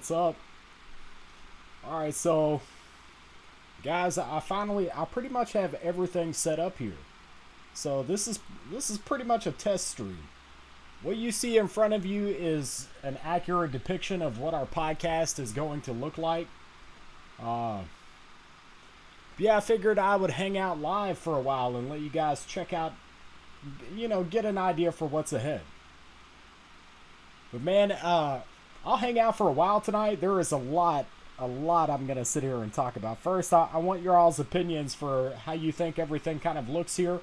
What's up? Alright, so guys, I pretty much have everything set up here. So this is pretty much a test stream. What you see in front of you is an accurate depiction of what our podcast is going to look like. Yeah, I figured I would hang out live for a while and let you guys check out, get an idea for what's ahead. But man, I'll hang out for a while tonight. There is a lot I'm going to sit here and talk about. First, I want your all's opinions for how you think everything kind of looks here.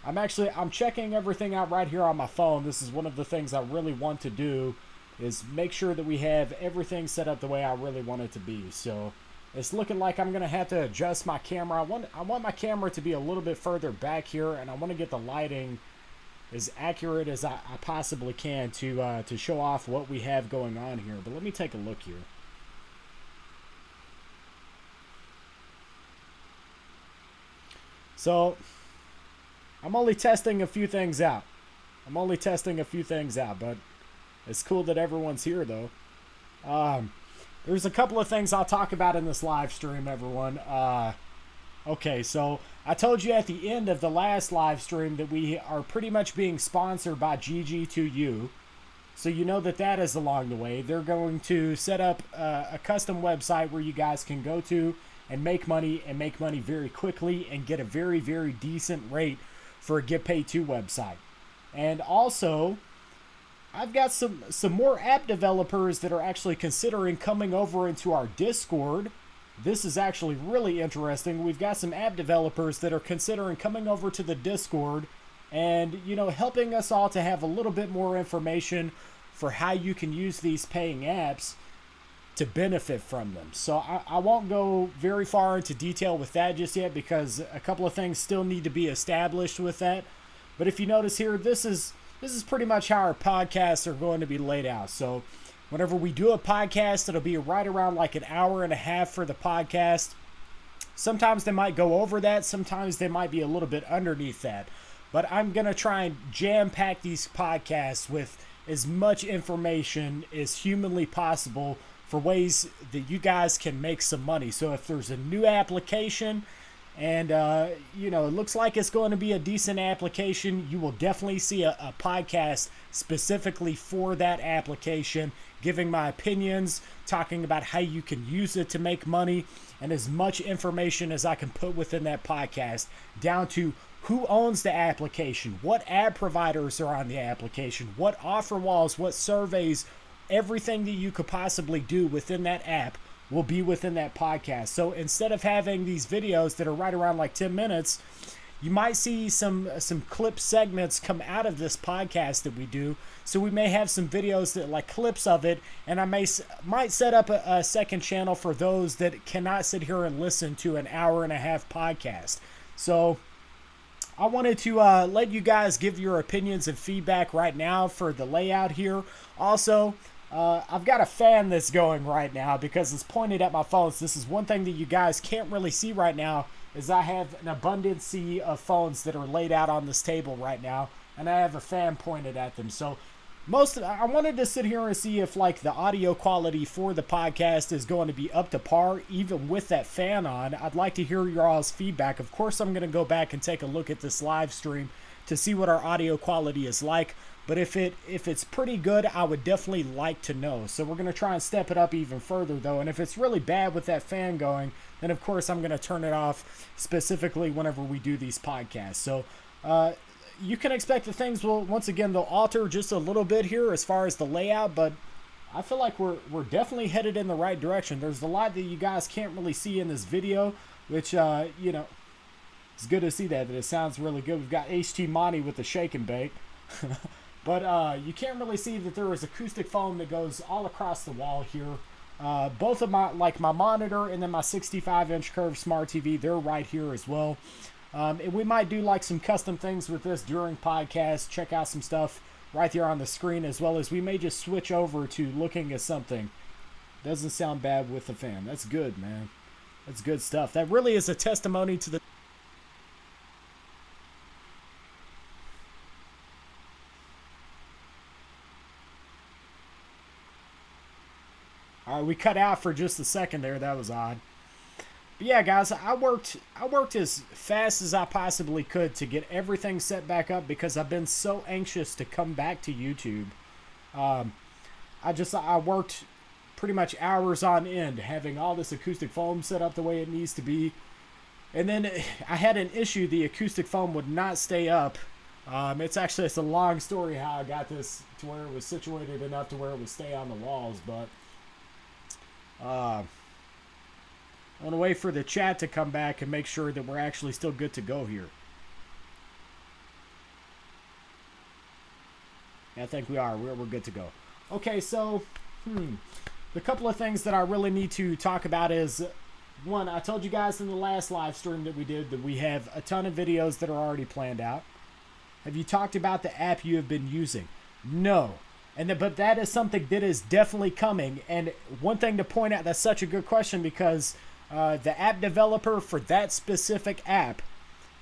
I'm checking everything out right here on my phone. This is one of the things I really want to do, is make sure that we have everything set up the way I really want it to be. So it's looking like I'm going to have to adjust my camera. I want my camera to be a little bit further back here, and I want to get the lighting as accurate as I possibly can to show off what we have going on here. But let me take a look here. So I'm only testing a few things out. But it's cool that everyone's here, though. There's a couple of things I'll talk about in this live stream, everyone. Okay, so I told you at the end of the last live stream that we are pretty much being sponsored by GG2U. So you know that is along the way. They're going to set up a custom website where you guys can go to and make money very quickly and get a very, very decent rate for a Get Paid To website. And also, I've got some more app developers that are actually considering coming over into our Discord. This is actually really interesting. We've got some app developers that are considering coming over to the Discord and, helping us all to have a little bit more information for how you can use these paying apps to benefit from them. So I won't go very far into detail with that just yet, because a couple of things still need to be established with that. But if you notice here, this is pretty much how our podcasts are going to be laid out. So whenever we do a podcast, it'll be right around like an hour and a half for the podcast. Sometimes they might go over that. Sometimes they might be a little bit underneath that. But I'm going to try and jam-pack these podcasts with as much information as humanly possible for ways that you guys can make some money. So if there's a new application and, it looks like it's going to be a decent application, you will definitely see a podcast specifically for that application, giving my opinions, talking about how you can use it to make money, and as much information as I can put within that podcast, down to who owns the application, what ad providers are on the application, what offer walls, what surveys. Everything that you could possibly do within that app will be within that podcast. So instead of having these videos that are right around like 10 minutes, you might see some clip segments come out of this podcast that we do. So we may have some videos that like clips of it, and I might set up a second channel for those that cannot sit here and listen to an hour and a half podcast. So I wanted to let you guys give your opinions and feedback right now for the layout here. Also, I've got a fan that's going right now because it's pointed at my phones. This is one thing that you guys can't really see right now, is I have an abundance of phones that are laid out on this table right now, and I have a fan pointed at them. So I wanted to sit here and see if like the audio quality for the podcast is going to be up to par even with that fan on. I'd like to hear your all's feedback. Of course, I'm going to go back and take a look at this live stream to see what our audio quality is like. But if it's pretty good, I would definitely like to know. So we're going to try and step it up even further, though. And if it's really bad with that fan going, then of course I'm going to turn it off specifically whenever we do these podcasts. So you can expect that things will, once again, they'll alter just a little bit here as far as the layout. But I feel like we're definitely headed in the right direction. There's a lot that you guys can't really see in this video, which, it's good to see that it sounds really good. We've got HT Monty with the shake and bake. But you can't really see that there is acoustic foam that goes all across the wall here. Both of my monitor and then my 65-inch curved smart TV, they're right here as well. And we might do like some custom things with this during podcasts. Check out some stuff right there on the screen, as well as we may just switch over to looking at something. Doesn't sound bad with the fan. That's good, man. That's good stuff. That really is a testimony to the All right, we cut out for just a second there. That was odd. But yeah, guys, I worked as fast as I possibly could to get everything set back up because I've been so anxious to come back to YouTube. I worked pretty much hours on end having all this acoustic foam set up the way it needs to be. And then I had an issue. The acoustic foam would not stay up. It's a long story how I got this to where it was situated enough to where it would stay on the walls. But I want to wait for the chat to come back and make sure that we're actually still good to go here. I think we are. We're good to go. Okay, so the couple of things that I really need to talk about is, one, I told you guys in the last live stream that we did that we have a ton of videos that are already planned out. Have you talked about the app you have been using? No. But that is something that is definitely coming. And one thing to point out, that's such a good question because the app developer for that specific app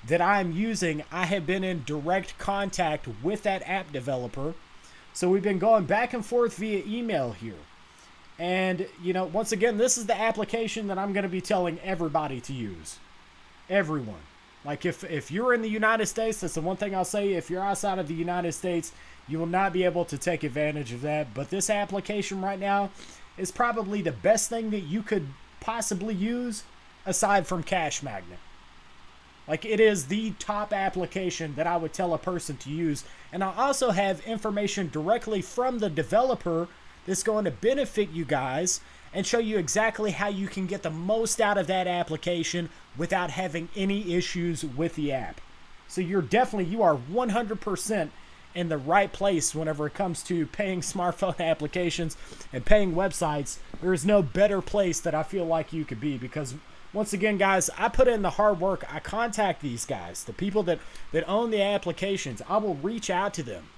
that I'm using, I have been in direct contact with that app developer. So we've been going back and forth via email here. And, once again, this is the application that I'm going to be telling everybody to use. Everyone. Like, if you're in the United States, that's the one thing I'll say. If you're outside of the United States, you will not be able to take advantage of that. But this application right now is probably the best thing that you could possibly use aside from CASHMAGNET. Like, it is the top application that I would tell a person to use. And I also have information directly from the developer that's going to benefit you guys and show you exactly how you can get the most out of that application without having any issues with the app. So you are 100% in the right place whenever it comes to paying smartphone applications and paying websites. There is no better place that I feel like you could be because, once again, guys, I put in the hard work. I contact these guys, the people that own the applications. I will reach out to them.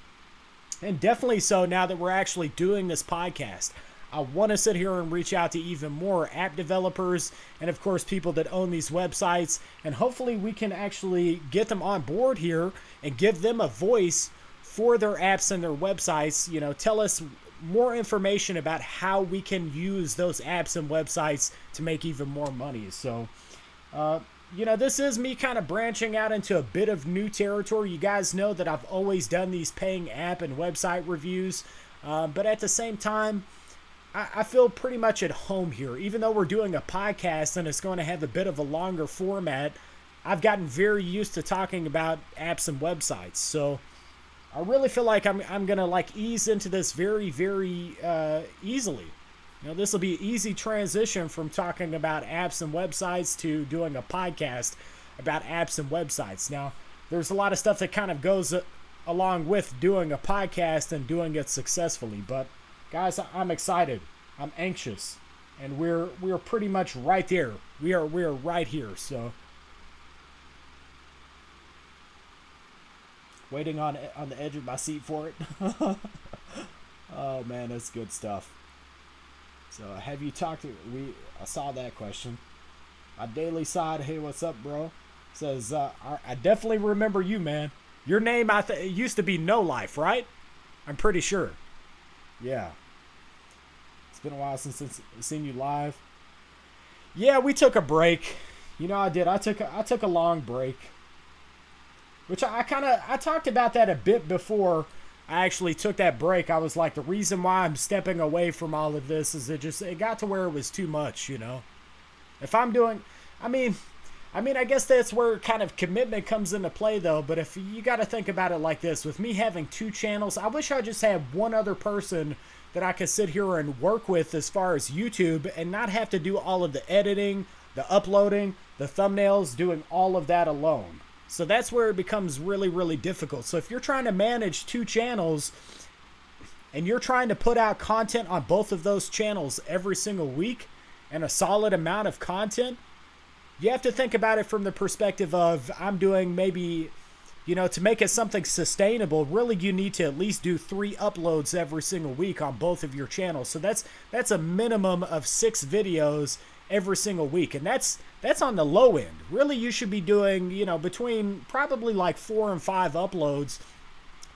And definitely so now that we're actually doing this podcast. I want to sit here and reach out to even more app developers and, of course, people that own these websites. And hopefully we can actually get them on board here and give them a voice for their apps and their websites. Tell us more information about how we can use those apps and websites to make even more money. So, this is me kind of branching out into a bit of new territory. You guys know that I've always done these paying app and website reviews. But at the same time, I feel pretty much at home here. Even though we're doing a podcast and it's going to have a bit of a longer format, I've gotten very used to talking about apps and websites. So I really feel like I'm going to ease into this very, very easily. This will be an easy transition from talking about apps and websites to doing a podcast about apps and websites. Now, there's a lot of stuff that kind of goes along with doing a podcast and doing it successfully. But, guys, I'm excited. I'm anxious. And we're pretty much right there. We are right here. So, waiting on the edge of my seat for it. Oh, man, that's good stuff. So, have you talked to... I saw that question. My daily side, hey, what's up, bro? Says, I definitely remember you, man. Your name, it used to be No Life, right? I'm pretty sure. Yeah. It's been a while since I've seen you live. Yeah, we took a break. I did. I took a long break. Which I talked about that a bit before I actually took that break. I was like, the reason why I'm stepping away from all of this is it got to where it was too much, If I'm doing, I guess that's where kind of commitment comes into play, though. But if you got to think about it like this, with me having 2 channels, I wish I just had one other person that I could sit here and work with as far as YouTube and not have to do all of the editing, the uploading, the thumbnails, doing all of that alone. So that's where it becomes really, really difficult. So if you're trying to manage 2 channels and you're trying to put out content on both of those channels every single week and a solid amount of content, you have to think about it from the perspective of I'm doing maybe, to make it something sustainable, really you need to at least do 3 uploads every single week on both of your channels. So that's a minimum of 6 videos every single week. And that's on the low end. Really, you should be doing, between probably 4 and 5 uploads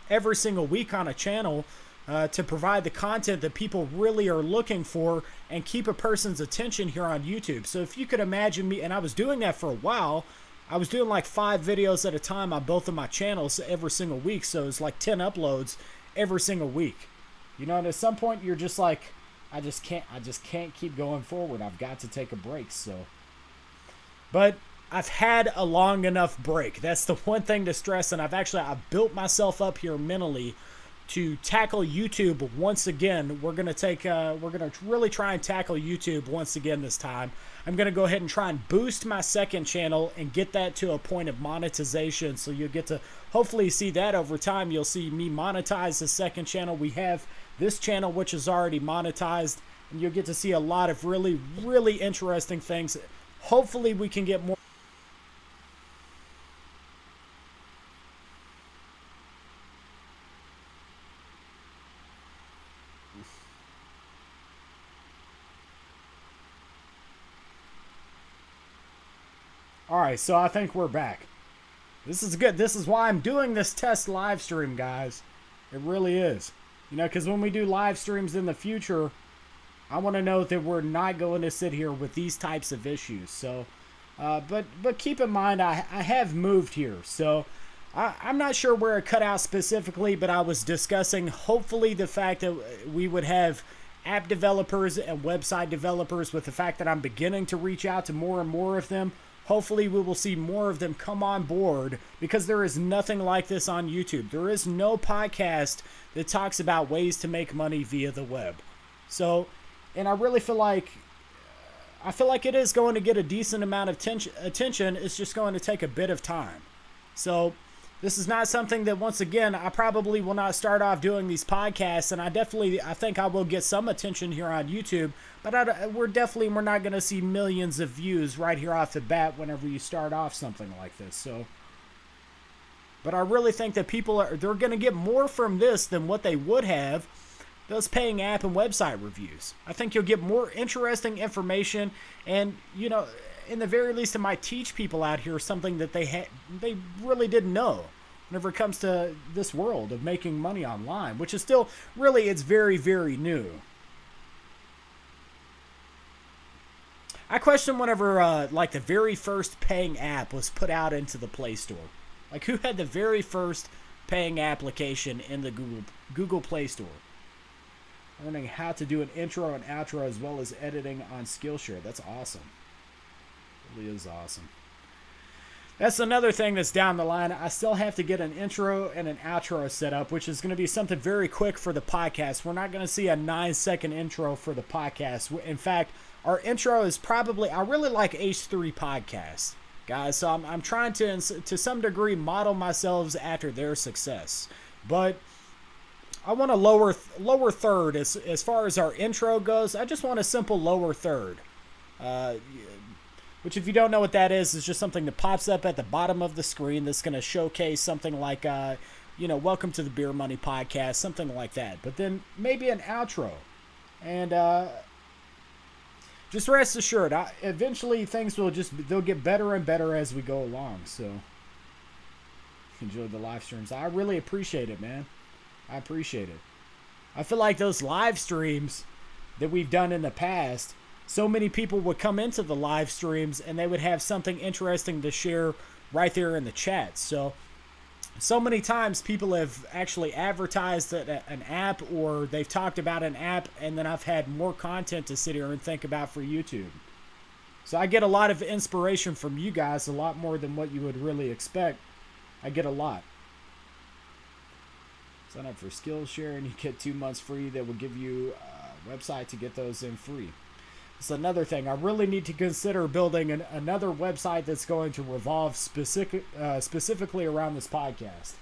every single week on a channel to provide the content that people really are looking for and keep a person's attention here on YouTube. So if you could imagine me, and I was doing that for a while, I was doing like 5 videos at a time on both of my channels every single week. So it's like 10 uploads every single week. You know, and at some point you're just like, I just can't keep going forward. I've got to take a break. So, but I've had a long enough break. That's the one thing to stress. And I've built myself up here mentally to tackle YouTube once again. We're going to really try and tackle YouTube once again this time. I'm going to go ahead and try and boost my second channel and get that to a point of monetization. So you'll get to hopefully see that over time. You'll see me monetize the second channel. We have this channel, which is already monetized, and you'll get to see a lot of really, really interesting things. Hopefully we can get more. Alright, so I think we're back. This is good. This is why I'm doing this test live stream, guys. It really is. You know, because when we do live streams in the future, I want to know that we're not going to sit here with these types of issues. So, but keep in mind, I have moved here. So, I'm not sure where it cut out specifically, but I was discussing hopefully the fact that we would have app developers and website developers, with the fact that I'm beginning to reach out to more and more of them. Hopefully we will see more of them come on board, because there is nothing like this on YouTube. There is no podcast that talks about ways to make money via the web. So, and I really feel like it is going to get a decent amount of attention. It's just going to take a bit of time. So this is not something that, once again, I probably will not start off doing these podcasts, and I think I will get some attention here on YouTube, but we're not going to see millions of views right here off the bat whenever you start off something like this. So, but I really think that they're going to get more from this than what they would have those paying app and website reviews. I think you'll get more interesting information, and, you know, in the very least, it might teach people out here something that they really didn't know whenever it comes to this world of making money online, which is still really, it's very, very new. I question whenever like the very first paying app was put out into the Play Store. Like, who had the very first paying application in the Google Play Store? Learning how to do an intro and outro as well as editing on Skillshare. That's awesome. Really is awesome. That's another thing that's down the line. I still have to get an intro and an outro set up, which is going to be something very quick for the podcast. We're not going to see a 9-second intro for the podcast. In fact, our intro is probably, I really like H3 podcasts, guys. So I'm trying to some degree model myself after their success. But I want a lower third as far as our intro goes. I just want a simple lower third. Which, if you don't know what that is just something that pops up at the bottom of the screen that's going to showcase something like, you know, welcome to the Beermoney Podcast, something like that. But then maybe an outro. And just rest assured, eventually things they'll get better and better as we go along. So, enjoy the live streams. I really appreciate it, man. I appreciate it. I feel like those live streams that we've done in the past, so many people would come into the live streams and they would have something interesting to share right there in the chat. So many times people have actually advertised an app, or they've talked about an app, and then I've had more content to sit here and think about for YouTube. So I get a lot of inspiration from you guys, a lot more than what you would really expect. I get a lot. Sign up for Skillshare and you get 2 months free. That will give you a website to get those in free. It's another thing. I really need to consider building another website that's going to revolve specifically around this podcast.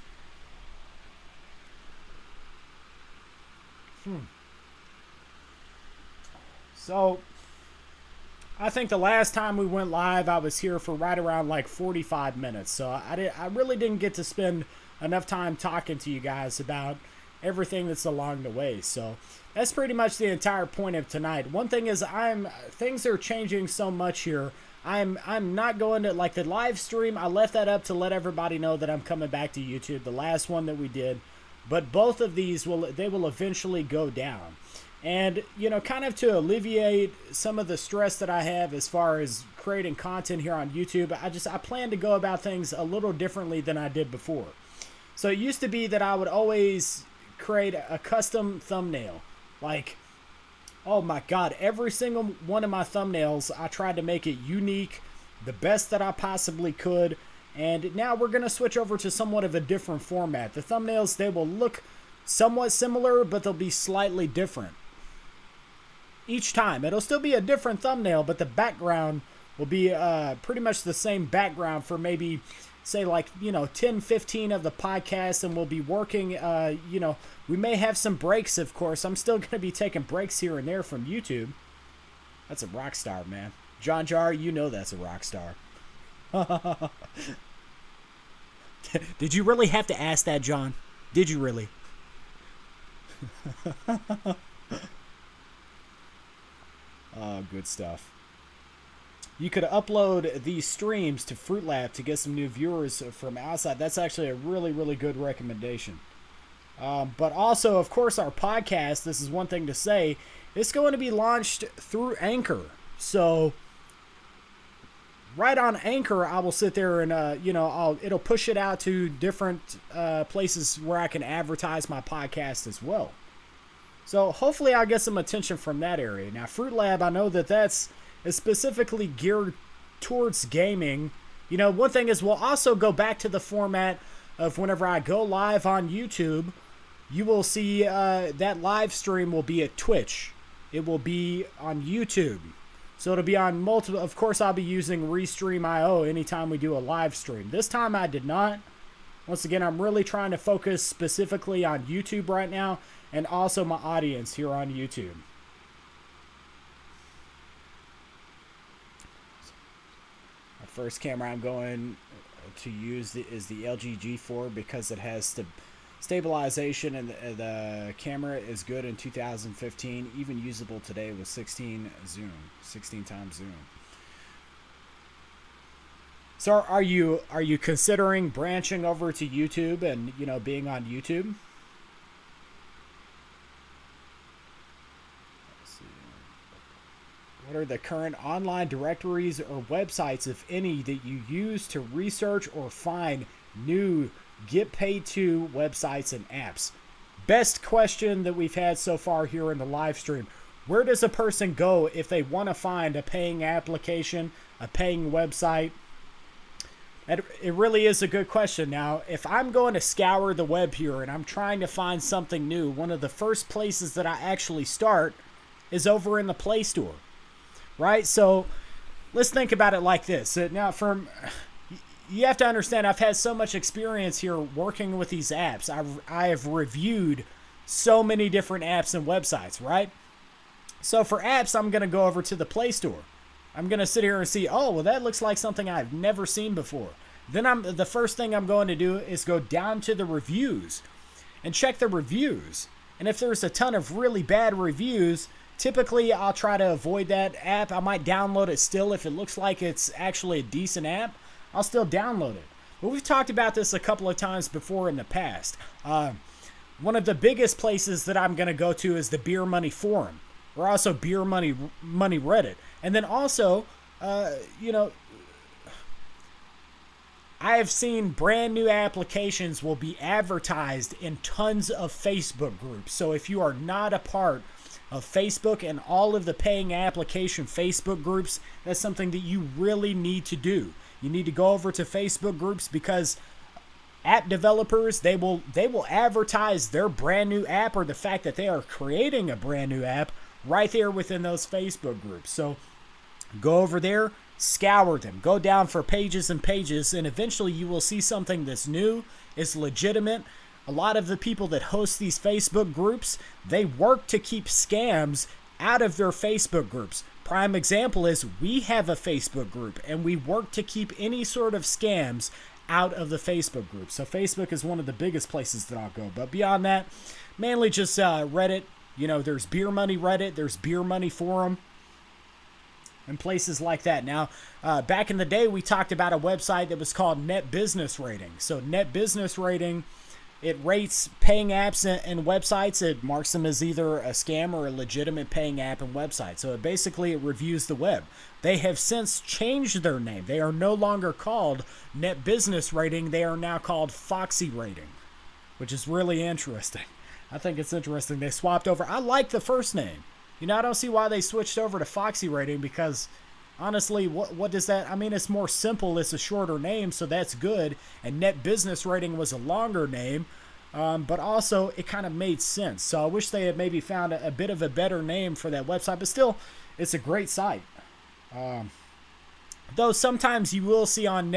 So, I think the last time we went live, I was here for right around like 45 minutes. So I really didn't get to spend enough time talking to you guys about everything that's along the way. So that's pretty much the entire point of tonight. One thing is, things are changing so much here. I'm not going to, like, the live stream, I left that up to let everybody know that I'm coming back to YouTube, the last one that we did. but both of these will eventually go down. And, you know, kind of to alleviate some of the stress that I have as far as creating content here on YouTube, I plan to go about things a little differently than I did before. So it used to be that I would always create a custom thumbnail. Like, oh my God, every single one of my thumbnails, I tried to make it unique, the best that I possibly could. And now we're going to switch over to somewhat of a different format. The thumbnails, they will look somewhat similar, but they'll be slightly different. Each time, it'll still be a different thumbnail, but the background will be pretty much the same background for maybe, say, like, you know, 10, 15 of the podcast, and we'll be working, you know, we may have some breaks, of course. I'm still going to be taking breaks here and there from YouTube. That's a rock star, man. John Jar, you know that's a rock star. Did you really have to ask that, John? Did you really? Oh, good stuff. You could upload these streams to Fruit Lab to get some new viewers from outside. That's actually a really, really good recommendation. But also, of course, our podcast, this is one thing to say, it's going to be launched through Anchor. So, right on Anchor, I will sit there and, you know, it'll push it out to different places where I can advertise my podcast as well. So hopefully I'll get some attention from that area. Now, Fruit Lab, I know that that's specifically geared towards gaming. You know, one thing is we'll also go back to the format of whenever I go live on YouTube, you will see that live stream will be at Twitch. It will be on YouTube. So it'll be on multiple. Of course, I'll be using Restream.io anytime we do a live stream. This time I did not. Once again, I'm really trying to focus specifically on YouTube right now, and also my audience here on YouTube. My first camera I'm going to use is the LG G4 because it has stabilization, and the camera is good in 2015, even usable today with 16 times zoom. So are you considering branching over to YouTube and, you know, being on YouTube? What are the current online directories or websites, if any, that you use to research or find new get paid to websites and apps? Best question that we've had so far here in the live stream. Where does a person go if they want to find a paying application, a paying website? It really is a good question. Now, if I'm going to scour the web here and I'm trying to find something new, one of the first places that I actually start is over in the Play Store. Right? So let's think about it like this. Now, you have to understand, I've had so much experience here working with these apps. I have reviewed so many different apps and websites, right? So for apps, I'm going to go over to the Play Store. I'm going to sit here and see, oh, well, that looks like something I've never seen before. Then the first thing I'm going to do is go down to the reviews and check the reviews. And if there's a ton of really bad reviews, typically I'll try to avoid that app. I might download it still if it looks like it's actually a decent app. I'll still download it. But we've talked about this a couple of times before in the past. One of the biggest places that I'm going to go to is the Beermoney forum, or also Beermoney Reddit. And then also, you know, I have seen brand new applications will be advertised in tons of Facebook groups. So if you are not a part of Facebook and all of the paying application Facebook groups, that's something that you really need to do. You need to go over to Facebook groups because app developers, they will advertise their brand new app or the fact that they are creating a brand new app right there within those Facebook groups. So go over there, scour them, go down for pages and pages, and eventually you will see something that's new, is legitimate. A lot of the people that host these Facebook groups, they work to keep scams out of their Facebook groups. Prime example is we have a Facebook group and we work to keep any sort of scams out of the Facebook group. So Facebook is one of the biggest places that I'll go. But beyond that, mainly just Reddit. You know, there's Beermoney Reddit, there's Beermoney Forum, and places like that. Now, back in the day, we talked about a website that was called Net Business Rating. So Net Business Rating it rates paying apps and websites. It marks them as either a scam or a legitimate paying app and website. So it reviews the web. They have since changed their name. They are no longer called Net Business Rating. They are now called Foxy Rating, which is really interesting. I think it's interesting. They swapped over. I like the first name. You know, I don't see why they switched over to Foxy Rating because, honestly, what does that... I mean, it's more simple. It's a shorter name, so that's good. And Net Business Rating was a longer name, but also it kind of made sense. So I wish they had maybe found a bit of a better name for that website, but still, it's a great site. Though sometimes you will see on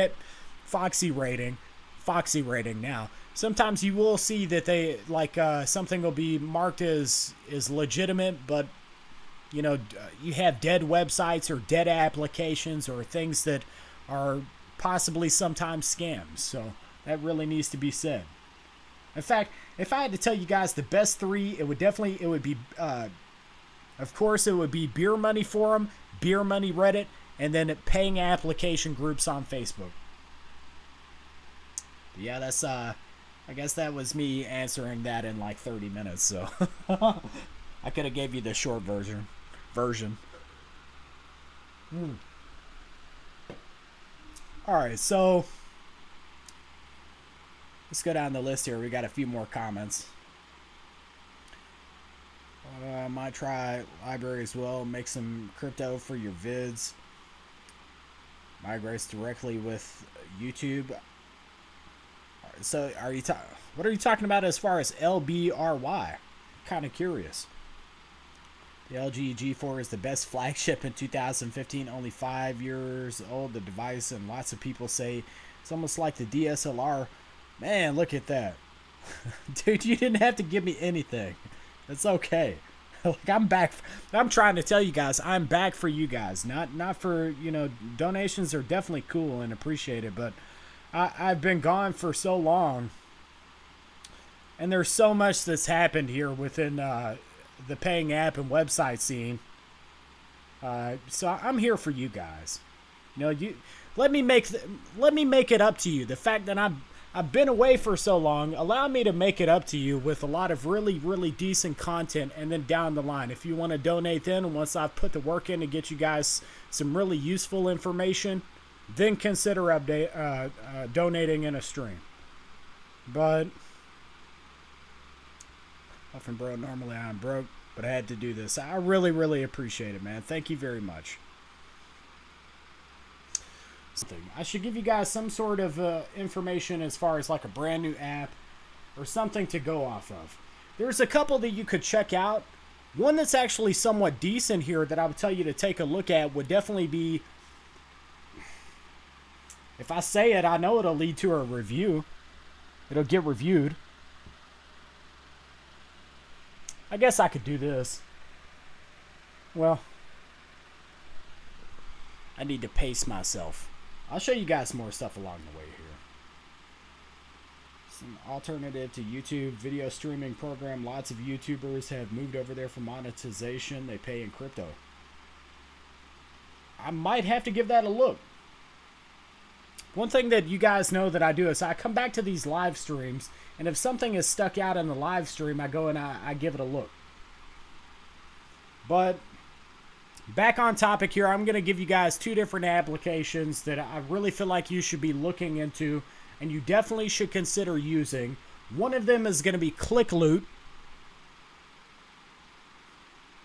Foxy Rating now, sometimes you will see that they, like, something will be marked as legitimate, but you know, you have dead websites or dead applications or things that are possibly sometimes scams. So that really needs to be said. In fact, if I had to tell you guys the best three, it would be, of course, it would be Beer Money Forum, Beer Money Reddit, and then paying application groups on Facebook. But yeah, that's, I guess that was me answering that in like 30 minutes. So I could have gave you the short version. Alright, so let's go down the list here. We got a few more comments. Might try library as well. Make some crypto for your vids. Migrates directly with YouTube. So what are you talking about as far as LBRY? Kind of curious. The LG G4 is the best flagship in 2015, only 5 years old, the device, and lots of people say it's almost like the DSLR. Man, look at that. Dude, you didn't have to give me anything. It's okay. Like, I'm back. I'm trying to tell you guys, I'm back for you guys. Not for, you know, donations are definitely cool and appreciated, but I've been gone for so long, and there's so much that's happened here within the paying app and website scene. So I'm here for you guys. You know, let me make it up to you. The fact that I've been away for so long, allow me to make it up to you with a lot of really, really decent content. And then down the line, if you want to donate, then once I've put the work in to get you guys some really useful information, then consider donating in a stream. But often, bro, normally I'm broke, but I had to do this. I really, really appreciate it, man. Thank you very much. I should give you guys some sort of information as far as like a brand new app or something to go off of. There's a couple that you could check out. One that's actually somewhat decent here that I would tell you to take a look at would definitely be, if I say it, I know it'll lead to a review. It'll get reviewed. I guess I could do this. Well, I need to pace myself. I'll show you guys more stuff along the way here. Some alternative to YouTube video streaming program. Lots of YouTubers have moved over there for monetization. They pay in crypto. I might have to give that a look. One thing that you guys know that I do is I come back to these live streams, and if something is stuck out in the live stream, I go and I give it a look. But back on topic here, I'm going to give you guys two different applications that I really feel like you should be looking into, and you definitely should consider using. One of them is going to be ClickLoot.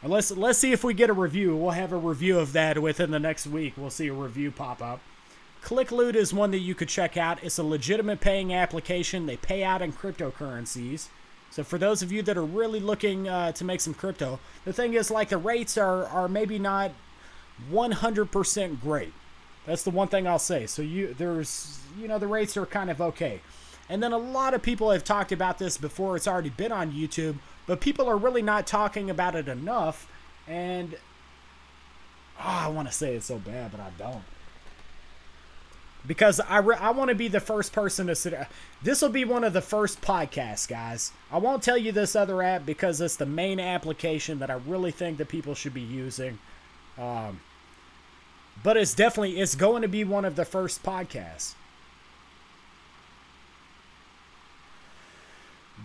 And let's see if we get a review. We'll have a review of that within the next week. We'll see a review pop up. ClickLoot is one that you could check out. It's a legitimate paying application. They pay out in cryptocurrencies. So for those of you that are really looking to make some crypto, the thing is, like, the rates are maybe not 100% great. That's the one thing I'll say. So the rates are kind of okay. And then a lot of people have talked about this before. It's already been on YouTube, but people are really not talking about it enough. And I want to say it so bad, but I don't. Because I want to be the first person to sit. This will be one of the first podcasts, guys. I won't tell you this other app because it's the main application that I really think that people should be using. But it's going to be one of the first podcasts.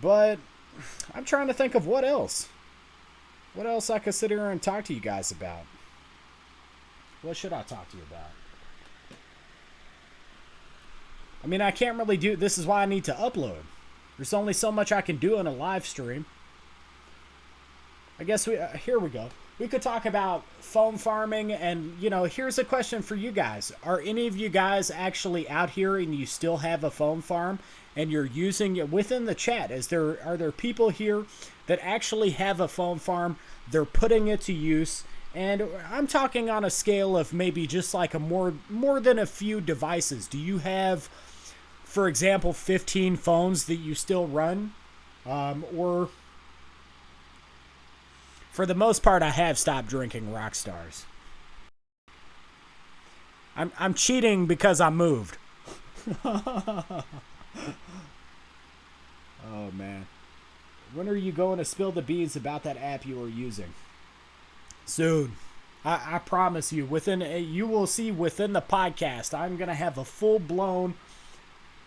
But I'm trying to think of what else. What else I could sit here and talk to you guys about. What should I talk to you about? I mean, I can't really do... This is why I need to upload. There's only so much I can do in a live stream. I guess here we go. We could talk about phone farming, and, you know, here's a question for you guys. Are any of you guys actually out here and you still have a phone farm and you're using it within the chat? Are there people here that actually have a phone farm? They're putting it to use, and I'm talking on a scale of maybe just like a more than a few devices. Do you have, for example, 15 phones that you still run? Or... For the most part, I have stopped drinking Rockstars. I'm cheating because I moved. Oh, man. When are you going to spill the beans about that app you were using? Soon. I promise you. You will see within the podcast, I'm going to have a full-blown,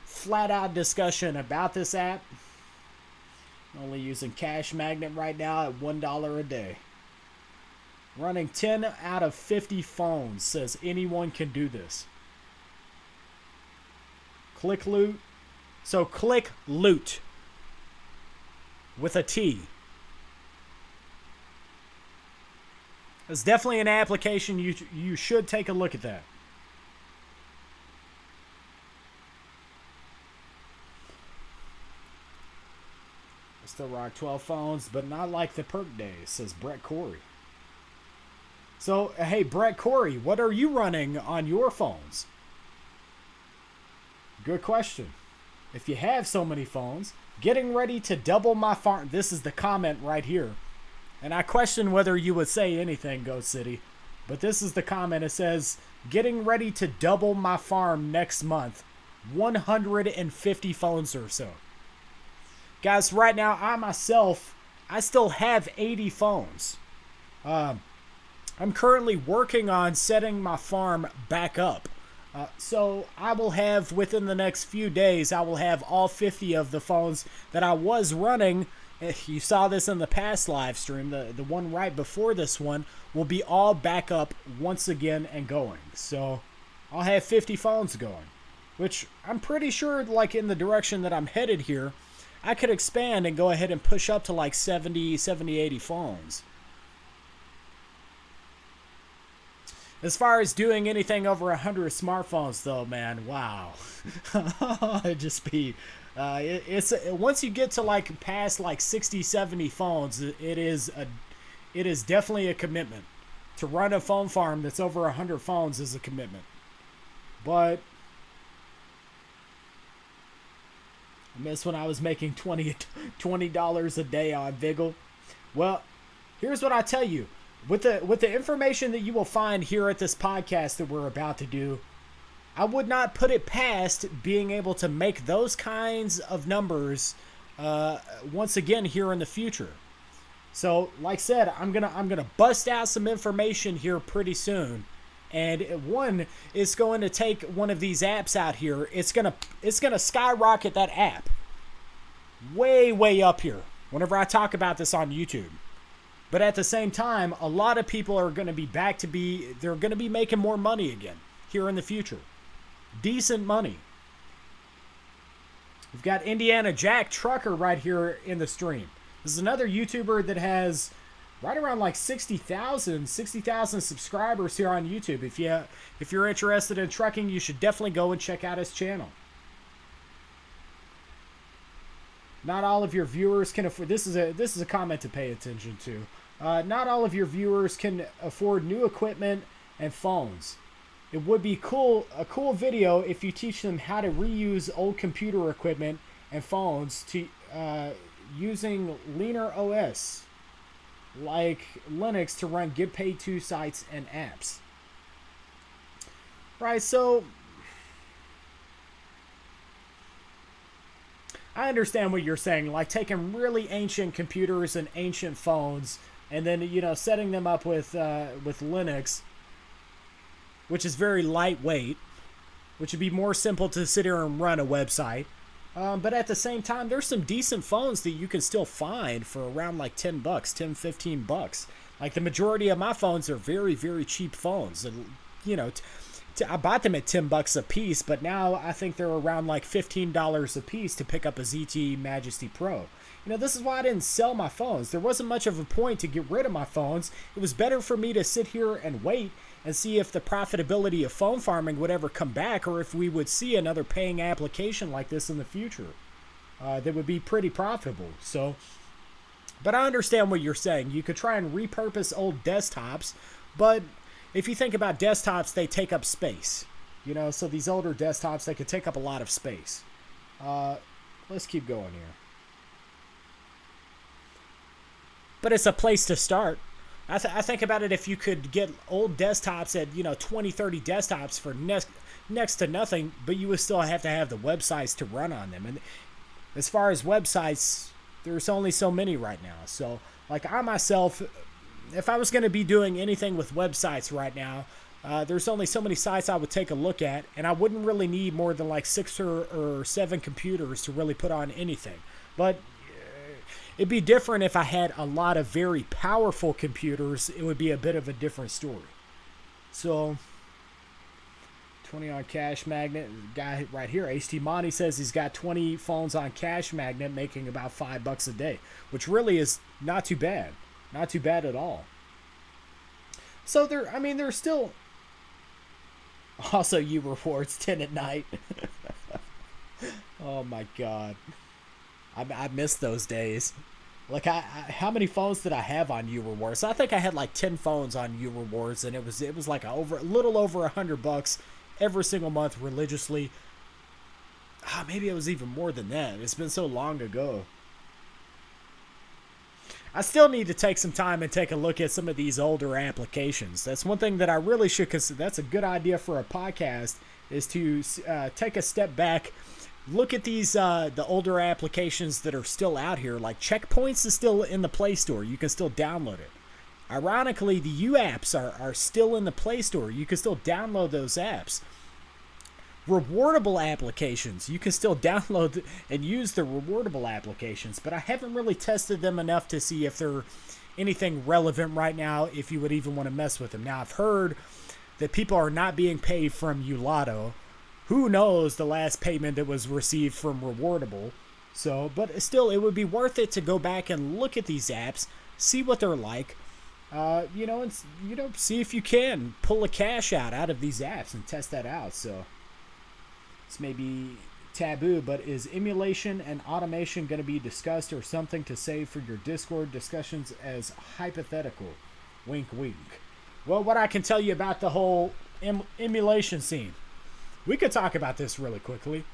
flat-out discussion about this app. Only using CASHMAGNET right now at $1 a day. Running 10 out of 50 phones. Says anyone can do this. Click loot. So click loot. With a T. It's definitely an application. You should take a look at that. Still rock 12 phones, but not like the perk days, says Brett Corey. So, hey, Brett Corey, what are you running on your phones? Good question. If you have so many phones, getting ready to double my farm. This is the comment right here. And I question whether you would say anything, Ghost City. But this is the comment. It says, getting ready to double my farm next month. 150 phones or so. Guys, right now, I still have 80 phones. I'm currently working on setting my farm back up. So I will have, within the next few days, I will have all 50 of the phones that I was running. You saw this in the past live stream. The one right before this one will be all back up once again and going. So I'll have 50 phones going, which I'm pretty sure, like, in the direction that I'm headed here, I could expand and go ahead and push up to like 70, 80 phones. As far as doing anything over 100 smartphones, though, man, wow. It'd just be... once you get to like past like 60, 70 phones, it is definitely a commitment. To run a phone farm that's over 100 phones is a commitment. But... I miss when I was making $20 a day on Vigil. Well, here's what I tell you. With the information that you will find here at this podcast that we're about to do, I would not put it past being able to make those kinds of numbers once again here in the future. So, like I said, I'm gonna bust out some information here pretty soon. And one is going to take one of these apps out here. It's gonna skyrocket that app way up here whenever I talk about this on YouTube. But at the same time, a lot of people are going to be they're going to be making more money again here in the future. Decent money. We've got Indiana Jack Trucker right here in the stream. This is another YouTuber that has right around like 60,000 subscribers here on YouTube. If you're interested in trucking, you should definitely go and check out his channel. Not all of your viewers can afford... This is a comment to pay attention to. Not all of your viewers can afford new equipment and phones. It would be a cool video if you teach them how to reuse old computer equipment and phones to using leaner OS like Linux to run Get Paid 2 sites and apps. Right, so I understand what you're saying, like taking really ancient computers and ancient phones and then, you know, setting them up with Linux, which is very lightweight, which would be more simple to sit here and run a website. But at the same time, there's some decent phones that you can still find for around like $10, $10, $15. Like the majority of my phones are very, very cheap phones. And, you know, I bought them at $10 a piece, but now I think they're around like $15 a piece to pick up a ZTE Majesty Pro. You know, this is why I didn't sell my phones. There wasn't much of a point to get rid of my phones. It was better for me to sit here and wait and see if the profitability of phone farming would ever come back, or if we would see another paying application like this in the future that would be pretty profitable. So, but I understand what you're saying. You could try and repurpose old desktops, but if you think about desktops, they take up space. You know, so these older desktops, they could take up a lot of space. Let's keep going here. But it's a place to start. I think about it, if you could get old desktops at, you know, 20, 30 desktops for next to nothing, but you would still have to have the websites to run on them. And as far as websites, there's only so many right now. So, like I myself, if I was going to be doing anything with websites right now, there's only so many sites I would take a look at, and I wouldn't really need more than like 6 or 7 computers to really put on anything. But it'd be different if I had a lot of very powerful computers. It would be a bit of a different story. So, 20 on CASHMAGNET. Guy right here, HT Monty, says he's got 20 phones on CASHMAGNET, making about $5 a day, which really is not too bad. Not too bad at all. So there's still also U rewards 10 at night. Oh my God. I miss those days. Like, how many phones did I have on U Rewards? I think I had like 10 phones on U Rewards, and it was like a little over $100 every single month religiously. Maybe it was even more than that. It's been so long ago. I still need to take some time and take a look at some of these older applications. That's one thing that I really should consider. That's a good idea for a podcast, is to take a step back. Look at these the older applications that are still out here. Like Checkpoints is still in the Play Store. You can still download it. Ironically, the U apps are still in the Play Store. You can still download those apps. Rewardable applications, you can still download and use the rewardable applications, but I haven't really tested them enough to see if they're anything relevant right now, if you would even want to mess with them. Now, I've heard that people are not being paid from Ulato. Who knows the last payment that was received from Rewardable. So, but still, it would be worth it to go back and look at these apps, see what they're like, see if you can pull a cash out of these apps and test that out. So, it's maybe taboo, but is emulation and automation going to be discussed, or something to save for your Discord discussions as hypothetical? Wink, wink. Well, what I can tell you about the whole emulation scene. We could talk about this really quickly.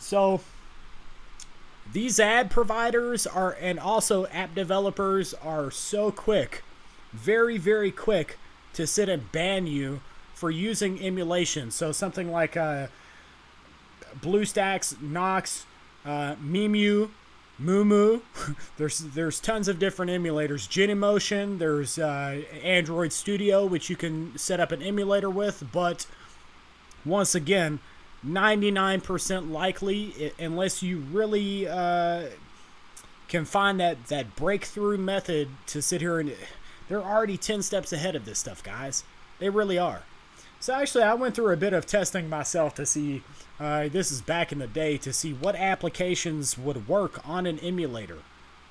So these ad providers and also app developers are so quick, very, very quick, to sit and ban you for using emulation. So something like BlueStacks, Nox, Memu, Mumu. There's tons of different emulators. Genymotion. There's Android Studio, which you can set up an emulator with. But once again, 99% likely, unless you really can find that breakthrough method to sit here and... They're already 10 steps ahead of this stuff, guys. They really are. So actually, I went through a bit of testing myself to see, this is back in the day, to see what applications would work on an emulator.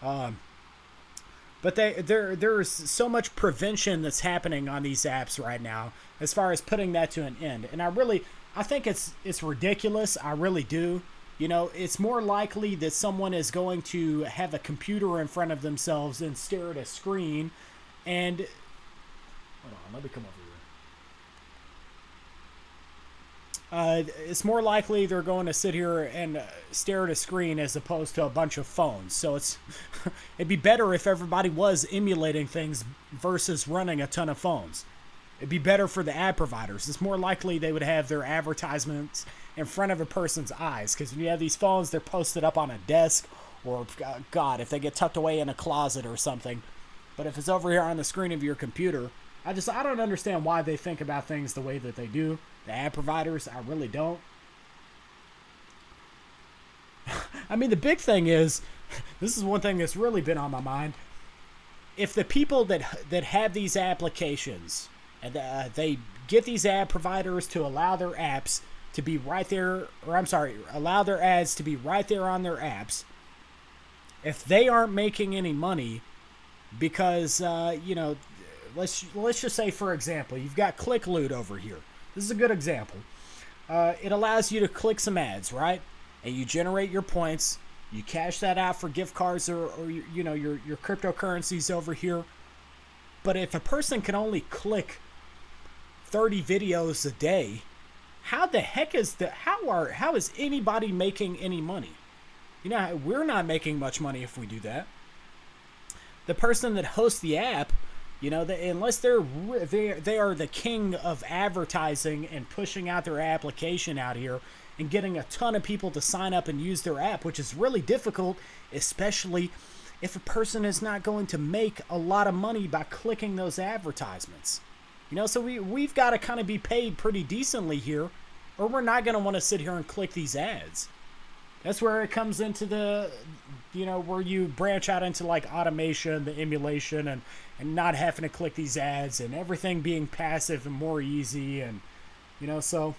But there's so much prevention that's happening on these apps right now, as far as putting that to an end. And I think it's ridiculous. I really do. You know, it's more likely that someone is going to have a computer in front of themselves and stare at a screen. And hold on, let me come over here. It's more likely they're going to sit here and stare at a screen as opposed to a bunch of phones. So it'd be better if everybody was emulating things versus running a ton of phones. It'd be better for the ad providers. It's more likely they would have their advertisements in front of a person's eyes, because when you have these phones, they're posted up on a desk, or God, if they get tucked away in a closet or something. But if it's over here on the screen of your computer, I don't understand why they think about things the way that they do. the ad providers. I really don't. I mean, the big thing is, this is one thing that's really been on my mind. If the people that have these applications, and they get these ad providers to allow their apps to be right there, or I'm sorry, allow their ads to be right there on their apps, if they aren't making any money, because let's just say, for example, you've got ClickLoot over here. This is a good example. It allows you to click some ads, right? And you generate your points. You cash that out for gift cards or your cryptocurrencies over here. But if a person can only click 30 videos a day, how the heck is how is anybody making any money? We're not making much money if we do that. The person that hosts the app, unless they are the king of advertising and pushing out their application out here and getting a ton of people to sign up and use their app, which is really difficult, especially if a person is not going to make a lot of money by clicking those advertisements. So we've got to kind of be paid pretty decently here, or we're not going to want to sit here and click these ads. That's where it comes into the, where you branch out into like automation, the emulation, and not having to click these ads and everything being passive and more easy. And, so,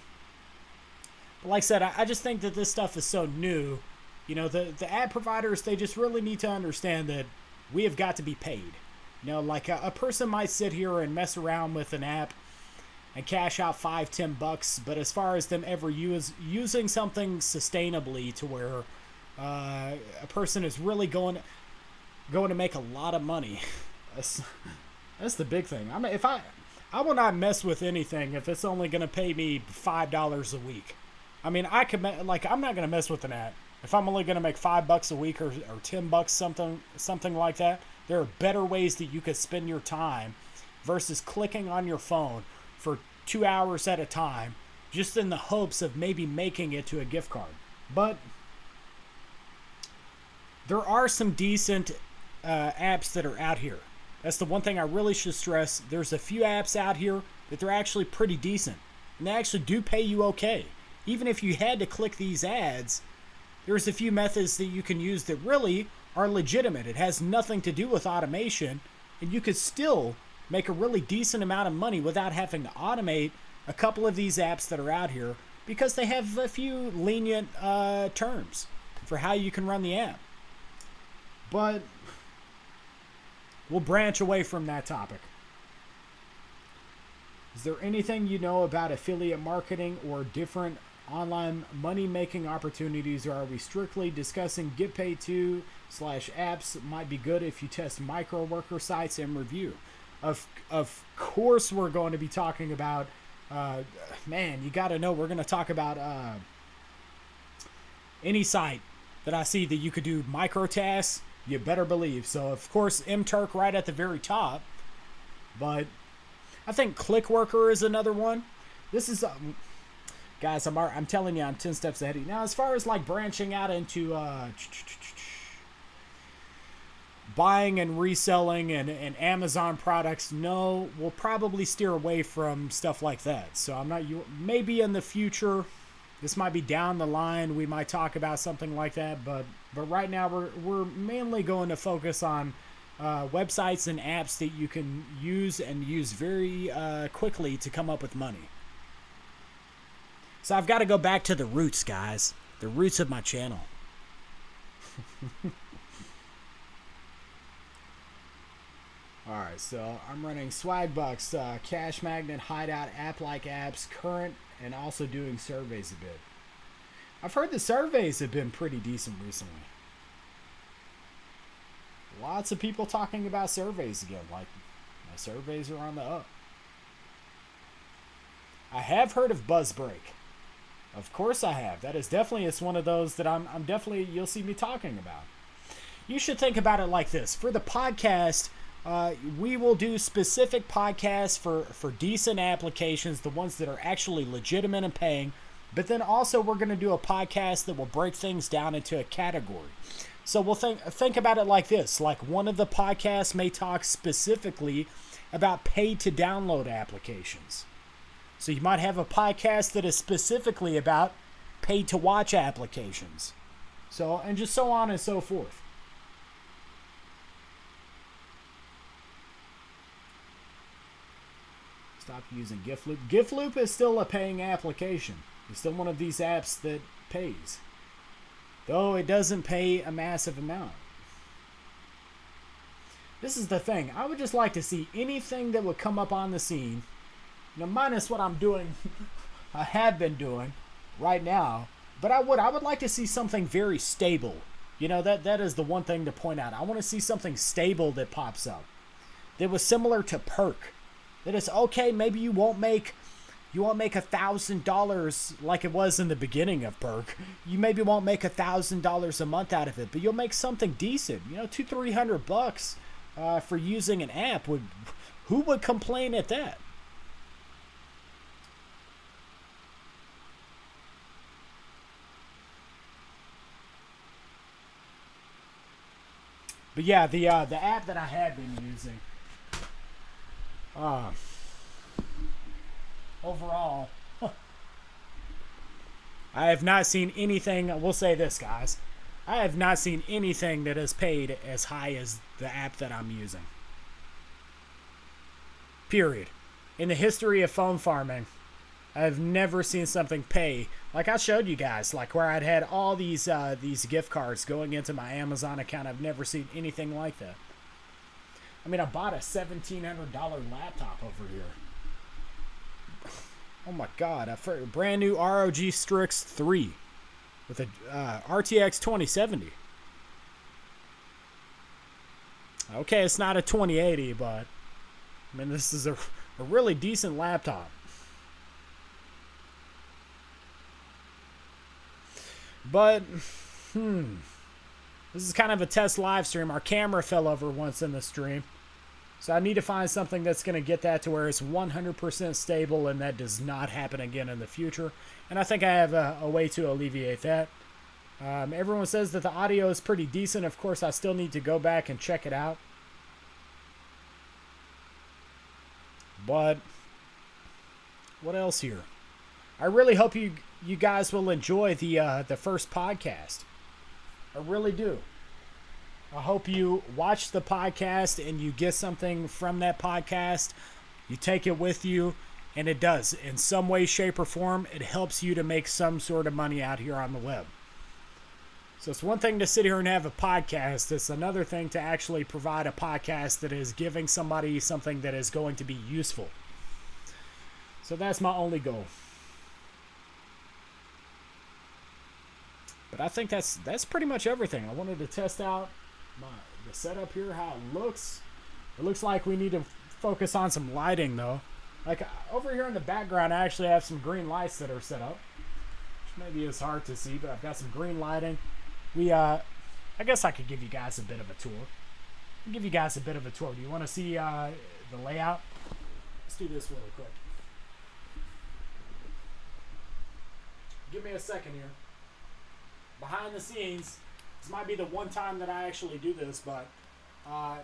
but like I said, I just think that this stuff is so new. The ad providers, they just really need to understand that we have got to be paid. Like a person might sit here and mess around with an app and cash out $5-10, but as far as them ever using something sustainably to where a person is really going to make a lot of money, that's the big thing. I will not mess with anything if it's only going to pay me $5 a week. I mean, I'm not going to mess with an ad if I'm only going to make $5 a week or $10, something like that. There are better ways that you could spend your time versus clicking on your phone for 2 hours at a time, just in the hopes of maybe making it to a gift card. But there are some decent apps that are out here. That's the one thing I really should stress. There's a few apps out here that they're actually pretty decent, and they actually do pay you okay. Even if you had to click these ads, there's a few methods that you can use that really are legitimate. It has nothing to do with automation, and you could still make a really decent amount of money without having to automate a couple of these apps that are out here, because they have a few lenient terms for how you can run the app. But we'll branch away from that topic. Is there anything you know about affiliate marketing or different online money-making opportunities, or are we strictly discussing get paid to / apps might be good if you test micro worker sites and review? Of course we're going to be talking about, you got to know, we're going to talk about any site that I see that you could do micro tasks, you better believe. So, of course, MTurk right at the very top. But I think ClickWorker is another one. This is, guys, I'm telling you, I'm 10 steps ahead of you. Now, as far as like branching out into buying and reselling and Amazon products, no, we'll probably steer away from stuff like that. So I'm not, maybe in the future, this might be down the line, we might talk about something like that, but right now we're mainly going to focus on websites and apps that you can use very quickly to come up with money. So I've got to go back to the roots, guys, the roots of my channel. Alright, so I'm running Swagbucks, CASHMAGNET, Hideout, app-like apps, current, and also doing surveys a bit. I've heard the surveys have been pretty decent recently. Lots of people talking about surveys again, like my surveys are on the up. I have heard of BuzzBreak. Of course I have. That is definitely, it's one of those that I'm definitely, you'll see me talking about. You should think about it like this. For the podcast, we will do specific podcasts for decent applications, the ones that are actually legitimate and paying. But then also we're going to do a podcast that will break things down into a category. So we'll think about it like this. Like one of the podcasts may talk specifically about paid to download applications. So you might have a podcast that is specifically about pay-to-watch applications. So, and just so on and so forth. Stop using GIF-Loop. GIF-Loop is still a paying application. It's still one of these apps that pays. Though it doesn't pay a massive amount. This is the thing. I would just like to see anything that would come up on the scene. Now, minus what I'm doing, I have been doing right now. But I would like to see something very stable. You know, that is the one thing to point out. I want to see something stable that pops up. That was similar to Perk. That is okay, maybe you won't make $1,000 like it was in the beginning of Perk. You maybe won't make $1,000 a month out of it, but you'll make something decent. You know, $200-300 for using an app. Who would complain at that? But yeah, the app that I have been using, overall, I have not seen anything. We'll say this, guys. I have not seen anything that has paid as high as the app that I'm using. Period. In the history of phone farming, I've never seen something pay. Like I showed you guys, like where I'd had all these gift cards going into my Amazon account. I've never seen anything like that. I mean, I bought a $1,700 laptop over here. Oh my God, a brand new ROG Strix 3 with a RTX 2070. Okay, it's not a 2080, but I mean, this is a really decent laptop. But, this is kind of a test live stream. Our camera fell over once in the stream. So I need to find something that's going to get that to where it's 100% stable and that does not happen again in the future. And I think I have a way to alleviate that. Everyone says that the audio is pretty decent. Of course, I still need to go back and check it out. But, what else here? I really hope you guys will enjoy the first podcast. I really do. I hope you watch the podcast and you get something from that podcast. You take it with you, and it does. In some way, shape, or form, it helps you to make some sort of money out here on the web. So it's one thing to sit here and have a podcast. It's another thing to actually provide a podcast that is giving somebody something that is going to be useful. So that's my only goal. But I think that's pretty much everything. I wanted to test out the setup here, how it looks. It looks like we need to focus on some lighting, though. Like over here in the background, I actually have some green lights that are set up, which maybe is hard to see, but I've got some green lighting. I guess I could give you guys a bit of a tour. Do you want to see the layout? Let's do this really quick. Give me a second here. Behind the scenes, this might be the one time that I actually do this, but my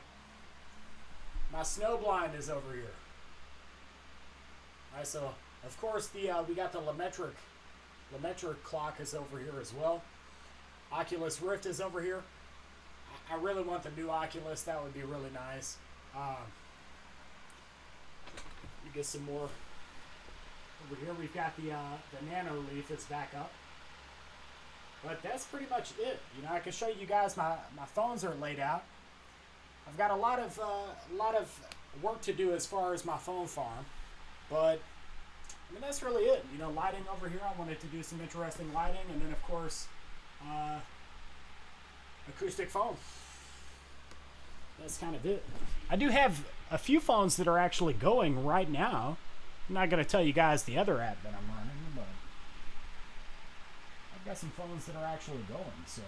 snow blind is over here. All right, so of course we got the Lemetric clock is over here as well. Oculus Rift is over here. I really want the new Oculus. That would be really nice. You get some more over here. We've got the Nano Leaf is back up. But that's pretty much it. You know, I can show you guys my phones are laid out. I've got a lot of work to do as far as my phone farm, but I mean that's really it. You know, lighting over here. I wanted to do some interesting lighting, and then of course, acoustic phone. That's kind of it. I do have a few phones that are actually going right now. I'm not going to tell you guys the other app that I'm running, but I've got some phones that are actually going, so.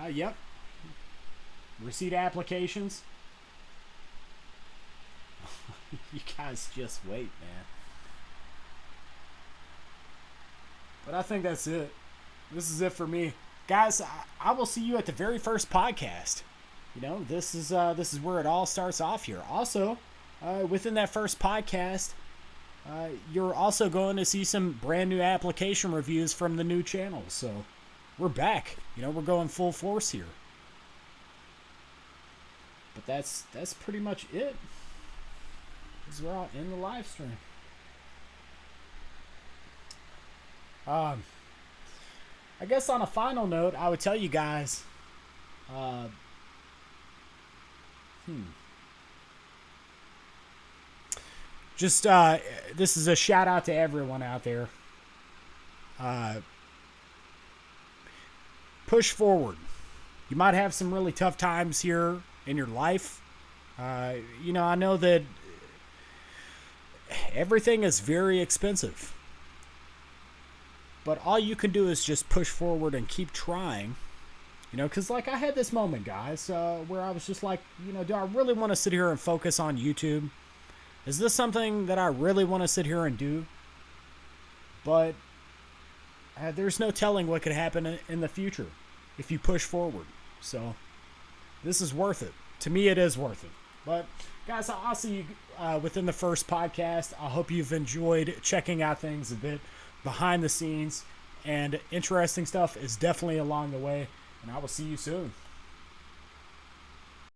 Yep. Receipt applications. You guys just wait, man. But I think that's it. This is it for me. Guys, I will see you at the very first podcast. this is where it all starts off here. Also, within that first podcast, you're also going to see some brand new application reviews from the new channel. So we're back. We're going full force here. But that's pretty much it. Because we're all in the live stream. I guess on a final note, I would tell you guys, just this is a shout out to everyone out there. Push forward. You might have some really tough times here in your life. I know that everything is very expensive. But all you can do is just push forward and keep trying. Because I had this moment, guys, where I was just like, do I really want to sit here and focus on YouTube? Is this something that I really want to sit here and do? But there's no telling what could happen in the future if you push forward. So this is worth it. To me, it is worth it. But guys, I'll see you within the first podcast. I hope you've enjoyed checking out things a bit behind the scenes, and interesting stuff is definitely along the way, and I will see you soon.